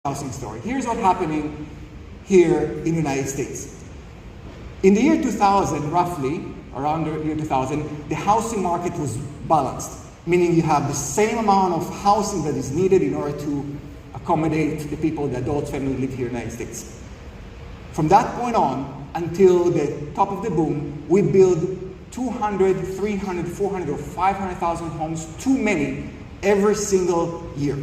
housing story. Here's what's happening here in the United States. In the year 2000, roughly, around the year 2000, the housing market was balanced, meaning you have the same amount of housing that is needed in order to accommodate the people, the adult family who live here in the United States. From that point on, until the top of the boom, we build 200, 300, 400, or 500,000 homes, too many, every single year.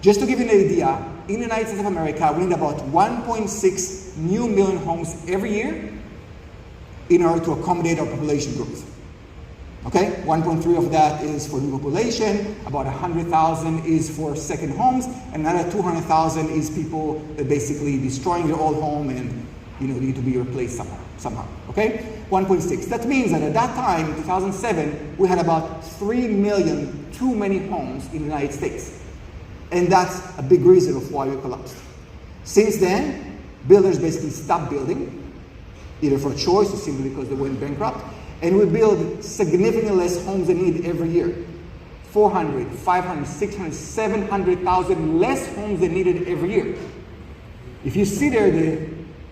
Just to give you an idea, in the United States of America, we need about 1.6 new million homes every year in order to accommodate our population growth. Okay, 1.3 of that is for new population, about 100,000 is for second homes, and another 200,000 is people that basically destroying their old home and need to be replaced somehow. Okay, 1.6. That means that at that time, in 2007, we had about 3 million too many homes in the United States. And that's a big reason of why we collapsed. Since then, builders basically stopped building, either for choice or simply because they went bankrupt. And we build significantly less homes than need every year. 400, 500, 600, 700,000 less homes than needed every year. If you see there the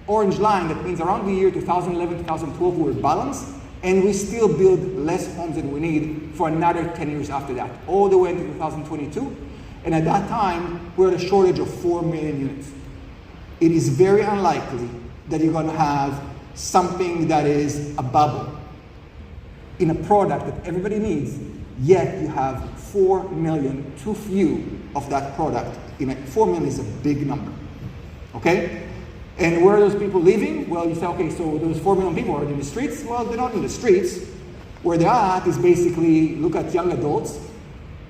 orange line, that means around the year 2011, 2012, we were balanced, and we still build less homes than we need for another 10 years after that, all the way into 2022. And at that time, we're at a shortage of 4 million units. It is very unlikely that you're going to have something that is a bubble in a product that everybody needs, yet you have 4 million too few of that product. 4 million is a big number, okay? And where are those people living? Well, you say, okay, so those 4 million people are in the streets? Well, they're not in the streets. Where they're at is basically, look at young adults.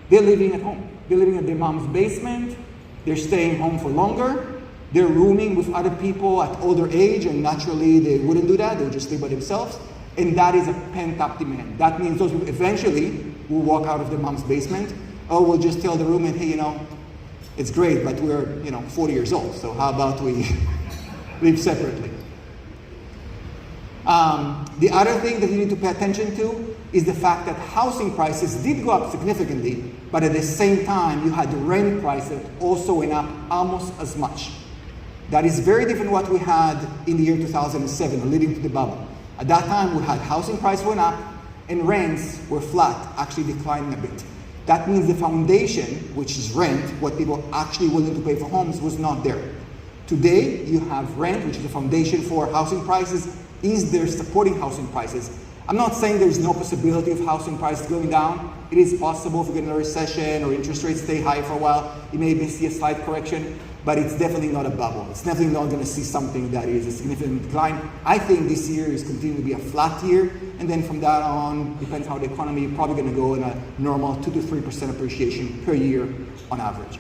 They're living at home. They're living at their mom's basement. They're staying home for longer. They're rooming with other people at older age, and naturally they wouldn't do that. They would just stay by themselves. And that is a pent-up demand. That means those people eventually will walk out of their mom's basement, or will just tell the roommate, hey, it's great, but we're 40 years old, so how about we live separately? The other thing that you need to pay attention to is the fact that housing prices did go up significantly, but at the same time, you had the rent prices also went up almost as much. That is very different what we had in the year 2007, leading to the bubble. At that time, we had housing prices went up and rents were flat, actually declining a bit. That means the foundation, which is rent, what people are actually willing to pay for homes, was not there. Today, you have rent, which is the foundation for housing prices, is there supporting housing prices. I'm not saying there's no possibility of housing prices going down. It is possible if we get in a recession or interest rates stay high for a while, you may see a slight correction, but it's definitely not a bubble. It's definitely not going to see something that is a significant decline. I think this year is continuing to be a flat year, and then from that on, depends how the economy, probably going to go in a normal 2 to 3% appreciation per year on average.